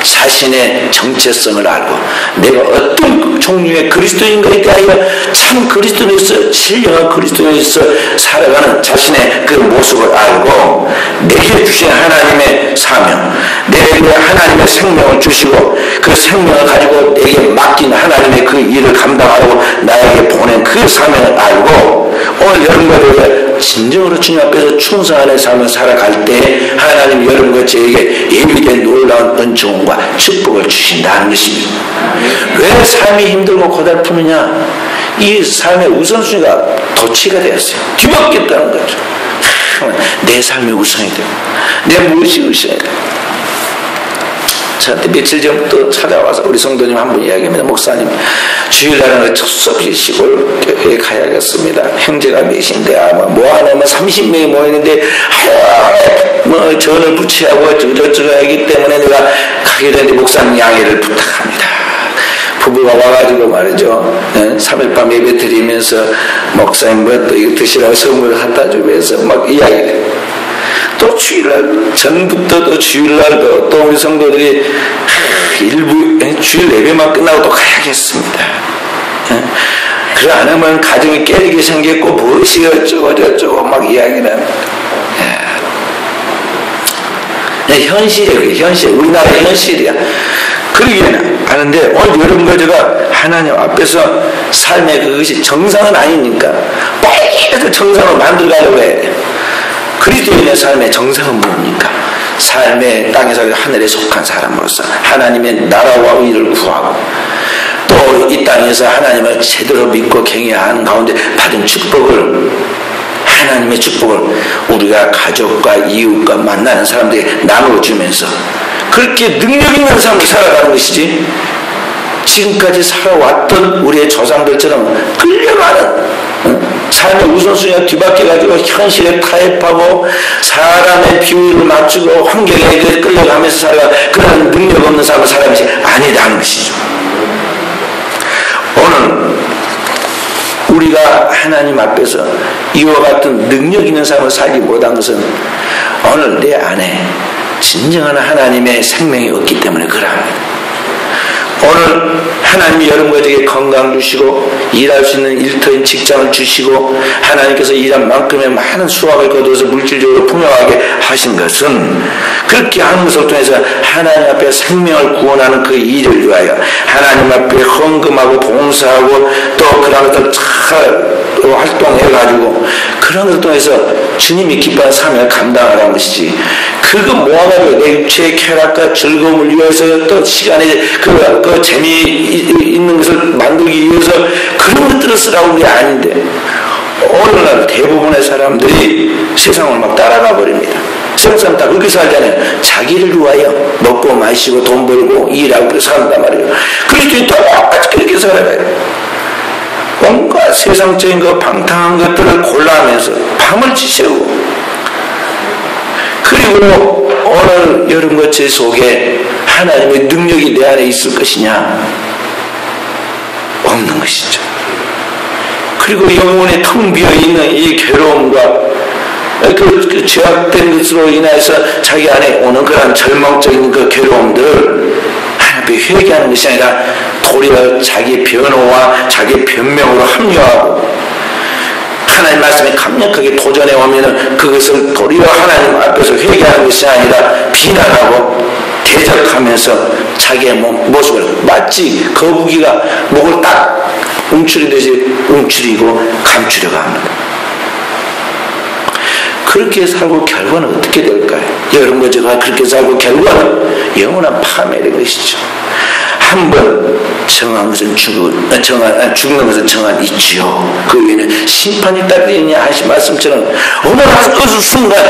Speaker 1: 자신의 정체성을 알고 내가 어떤 종류의 그리스도인가에 대하여 참 그리스도인으로서 신령한 그리스도인으로서 살아가는 자신의 그 모습을 알고 내게 주신 하나님의 사명, 내게 하나님의 생명을 주시고 그 생명을 가지고 내게 맡긴 하나님의 그 일을 감당하고 나에게 보낸 그 사명을 알고 오늘 여러분과 진정으로 주님 앞에서 충성하는 삶을 살아갈 때 하나님 여러분과 저에게 예비된 놀라운 은총과 축복을 주신다는 것입니다. 왜 삶이 힘들고 고달프느냐? 이 삶의 우선순위가 도치가 되었어요. 뒤바뀌었다는 거죠. 내 삶이 우선이 돼요. 내 무엇이 우선이 돼요. 저한테 며칠 전부터 찾아와서 우리 성도님 한 분 이야기합니다. 목사님, 주일날은 첫수없이 시골에 가야겠습니다. 형제가 몇인데 모아놓으면 30명이 모이는데 뭐 전을 부치하고 어쩌고 하기 때문에 내가 가게 되는데 목사님 양해를 부탁합니다. 부부가 와가지고 말이죠. 3일 밤 예배 드리면서 목사님 뭐 또 이거 드시라고 선물을 갖다 주면서 막 이야기를 또 주일날 전부터 또 주일날도 또 우리 성도들이 일부 주일 예배만 끝나고 또 가야겠습니다. 그래 안 하면 가정이 깨지게 생겼고 무엇이 어쩌고 저쩌고 막 이야기를 합니다. 현실이에요. 그게 현실. 우리나라의 현실이야. 그러기에는 하는데 오늘 여러분과 제가 하나님 앞에서 삶의 그것이 정상은 아니니까 빨리 그 정상을 만들어가려고 해야 돼요. 그리스도인의 삶의 정상은 뭡니까? 삶의 땅에서 하늘에 속한 사람으로서 하나님의 나라와 의를 구하고 또 이 땅에서 하나님을 제대로 믿고 경외하는 가운데 받은 축복을, 하나님의 축복을 우리가 가족과 이웃과 만나는 사람들에게 나누어주면서 그렇게 능력 있는 삶을 살아가는 것이지 지금까지 살아왔던 우리의 조상들처럼 끌려가는 삶의 우선순위가 뒤바뀌어가지고 현실에 타협하고 사람의 비율을 맞추고 환경에 끌려가면서 살아가 그런 능력 없는 삶을 살아가는 것이 아니라는 것이죠. 오늘 우리가 하나님 앞에서 이와 같은 능력 있는 삶을 살지 못한 것은 오늘 내 안에 진정한 하나님의 생명이 없기 때문에 그러합니다. 오늘 하나님이 여러분에게 건강 주시고 일할 수 있는 일터인 직장을 주시고 하나님께서 일한 만큼의 많은 수확을 거두어서 물질적으로 풍요하게 하신 것은 그렇게 하는 것을 통해서 하나님 앞에 생명을 구원하는 그 일을 위하여 하나님 앞에 헌금하고 봉사하고 또 그런 것들 잘 활동해가지고 그런 것을 통해서 주님이 기뻐하는 삶을 감당하라는 것이지 그거 모아가지고 내 육체의 쾌락과 즐거움을 위해서 또 시간에 그 재미있는 것을 만들기 위해서 그런 것들을 쓰라고 한 게 아닌데 오늘날 대부분의 사람들이 세상을 막 따라가 버립니다. 세상 사람 다 그렇게 살잖아요. 자기를 위하여 먹고 마시고 돈 벌고 일하고 산단 말이에요. 그리스도인이 똑같이 그렇게 살아가요. 온갖 세상적인 그 방탕한 것들을 골라하면서 밤을 지새우고 그리고 오늘 여러분과 제 속에 하나님의 능력이 내 안에 있을 것이냐? 없는 것이죠. 그리고 영혼에 텅 비어있는 이 괴로움과 그 죄악된 것으로 인해서 자기 안에 오는 그런 절망적인 그 괴로움들을 하나님께 회개하는 것이 아니라 도리어 자기 변호와 자기 변명으로 합리화하고 하나님 말씀에 강력하게 도전해 오면은 그것을 도리어 하나님 앞에서 회개하는 것이 아니라 비난하고 대적하면서 자기의 모습을 마치 거북이가 목을 딱 움츠리듯이 움츠리고 감추려고 합니다. 그렇게 살고 결과는 어떻게 될까요? 여러분과 제가 그렇게 살고 결과는 영원한 파멸의 것이죠. 한번 정한 것은 죽는 것은 정한 있지요. 그 위에는 심판이 따르느냐 하신 말씀처럼 어느 순간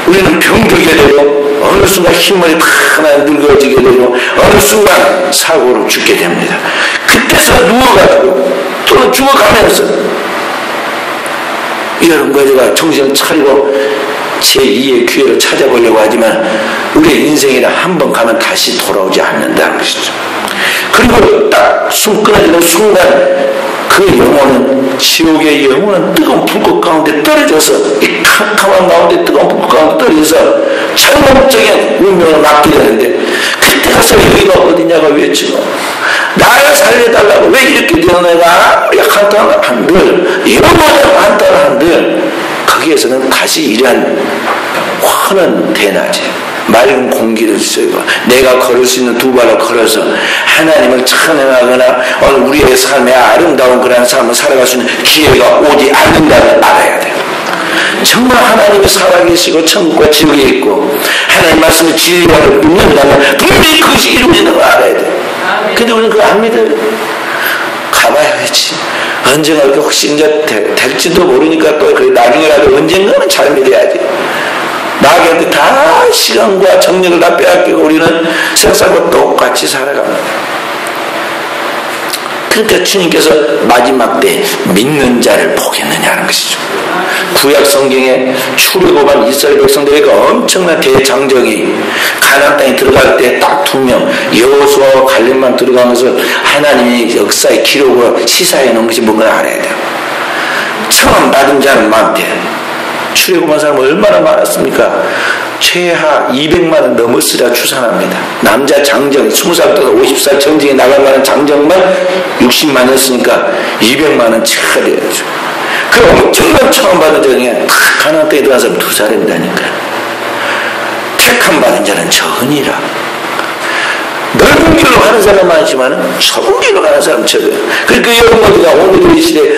Speaker 1: 우리는 병들게 되고 어느 순간 흰머리 하나 늙어지게 되고 어느 순간 사고로 죽게 됩니다. 그때서 누워가지고 또 죽어가면서 여러분과 제가 정신을 차리고 제2의 기회를 찾아보려고 하지만 우리의 인생이란 한 번 가면 다시 돌아오지 않는다는 것이죠. 그리고 딱 숨 끊어지는 순간 그 영혼은 지옥의 영혼은 뜨거운 불꽃 가운데 떨어져서 이 캄캄한 가운데 뜨거운 불꽃 가운데 떨어져서 절망적인 운명을 맞게 되는데 그때 가서 여기가 어디냐고 외치고 나를 살려달라고 왜 이렇게 되는 내가 아무리 한탄을 한들 영원히 한탄을 한들 거기에서는 다시 이러한 환한 대낮에 맑은 공기를 쐬고 내가 걸을 수 있는 두 발을 걸어서 하나님을 찬양하거나 오늘 우리의 삶의 아름다운 그런 삶을 살아갈 수 있는 기회가 오지 않는다는 알아야 돼요. 정말 하나님이 살아계시고 천국과 지옥에 있고 하나님 말씀의 진리를 믿는다면 분명히 그것이 이루어지는 걸 알아야 돼요. 근데 우리는 그거 안 믿어요. 가봐야지. 언젠가 그렇게 혹시 이제 될지도 모르니까 또 나중에라도 언젠가는 잘 믿어야지. 나에게 다 시간과 정력을 다 빼앗기고 우리는 세상과 똑같이 살아갑니다. 그러니까 주님께서 마지막 때 믿는 자를 보겠느냐는 것이죠. 구약 성경에 출애굽한 이스라엘 백성들에게 엄청난 대장정이 가나안 땅에 들어갈 때 딱 2명 여호수아와 갈렙만 들어가면서 하나님이 역사의 기록으로 시사해 놓은 것이 뭔가 알아야 돼요. 처음 받은 자는 많대. 출애굽한 사람은 얼마나 많았습니까? 최하 200만은 넘었으라 추산합니다. 남자 장정 20살부터 50살 전쟁에 나갈 만한 장정만 60만이었으니까 200만은 채가 돼야죠. 그 엄청난 처음 받은 자 중에 가나안 땅에 들어간 사람 2사람이라니까요. 택함 받은 자는 적으니라. 넓은 길로 가는 사람 많지만 좁은 길로 가는 사람 적어요. 그러니까 여러분들과 오늘 이 시대에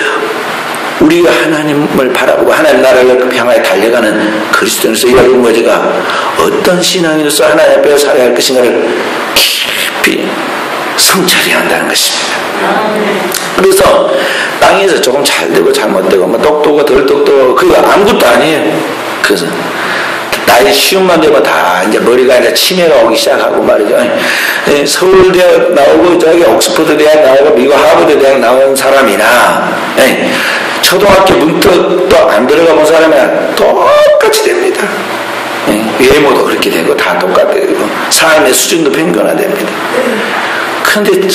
Speaker 1: 우리가 하나님을 바라보고 하나님 나라를 향하여 달려가는 그리스도인으로서 여러분과 제가 어떤 신앙인으로서 하나님 앞에 살아야 할 것인가를 깊이 성찰해야 한다는 것입니다. 그래서 땅에서 조금 잘되고 잘못되고 뭐 똑똑하고 덜 똑똑하고 그거 아무것도 아니에요. 그래서 나이 시험만 되면 다 이제 머리가 이제 치매가 오기 시작하고 말이죠. 서울대학 나오고 저기 옥스퍼드 대학 나오고 미국 하버드 대학 나온 사람이나 초등학교 문턱 또 안 들어가 본 사람이나 똑같이 됩니다. 외모도 그렇게 되고 다 똑같아요. 삶의 수준도 변변화됩니다. 그런데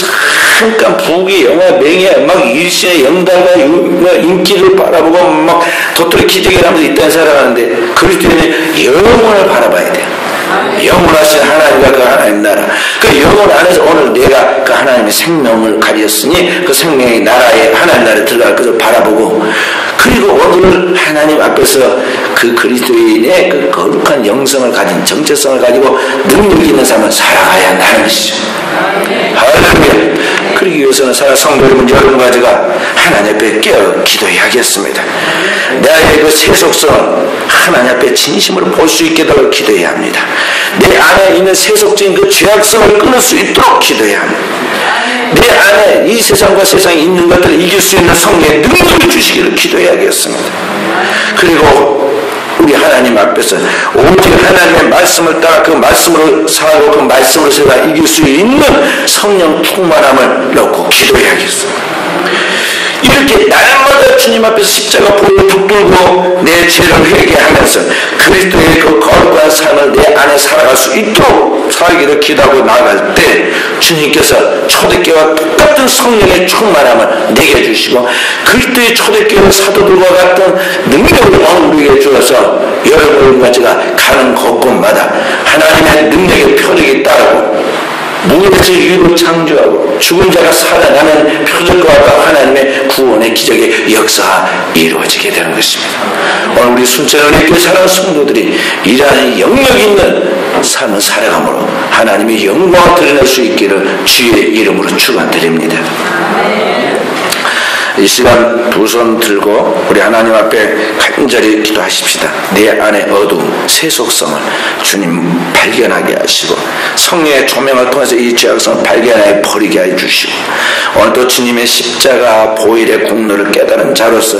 Speaker 1: 잠깐 부귀 영화 명예 막 일신의 영달과 인기를 바라보고 막 도토리 기적을 하면서 있다는 사람인데 그리스도인은 영혼을 바라봐야 돼요. 영원하신 하나님과 그 하나님 나라, 그 영혼 안에서 오늘 내가 그 하나님의 생명을 가졌으니 그 생명의 나라에 하나님 나라에 들어갈 것을 바라보고, 그리고 오늘 하나님 앞에서 그 그리스도인의 그 거룩한 영성을 가진 정체성을 가지고 능력 있는 삶을 살아가야 한다는 것이죠. 할렐루야. 그러기 위해서는 성도 여러분 가지가 하나님 앞에 깨어 기도해야겠습니다. 나의 그 세속성을 하나님 앞에 진심으로 볼 수 있게 도록 기도해야 합니다. 내 안에 있는 세속적인 그 죄악성을 끊을 수 있도록 기도해야 합니다. 내 안에 이 세상과 세상에 있는 것들을 이길 수 있는 성령의 능력을 주시기를 기도해야겠습니다. 그리고 우리 하나님 앞에서 오직 하나님의 말씀을 따라 그 말씀으로 살고 그 말씀으로 제가 이길 수 있는 성령 충만함을 놓고 기도해야겠습니다. 이렇게 날마다 주님 앞에서 십자가 보혈을 붙들고 내 죄를 회개하면서 그리스도의 그 거룩한 삶을 내 안에 살아갈 수 있도록 살기를 기도하고 나아갈 때 주님께서 초대교회와 똑같은 성령의 충만함을 내게 주시고 그리스도의 초대교회 사도들과 같은 능력을 우리에게 주어서 여러분과 제가 가는 곳곳마다 하나님의 능력의 표적이 따르고 무에서 유로 창조하고 죽은 자가 살아나는 표적과 하나님의 구원의 기적의 역사가 이루어지게 되는 것입니다. 오늘 우리 순천은혜교회 사랑하는 성도들이 이러한 영역 있는 삶을 살아감으로 하나님의 영광을 드러낼 수 있기를 주의 이름으로 축원드립니다. 이 시간 두 손 들고 우리 하나님 앞에 간절히 기도하십시다. 내 안의 어두움, 세속성을 주님 발견하게 하시고 성령의 조명을 통해서 이 죄악성을 발견하여 버리게 해주시고 오늘도 주님의 십자가 보혈의 공로를 깨달은 자로서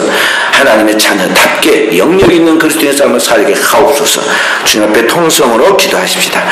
Speaker 1: 하나님의 자녀답게 영역 있는 그리스도의 삶을 살게 하옵소서. 주님 앞에 통성으로 기도하십시다.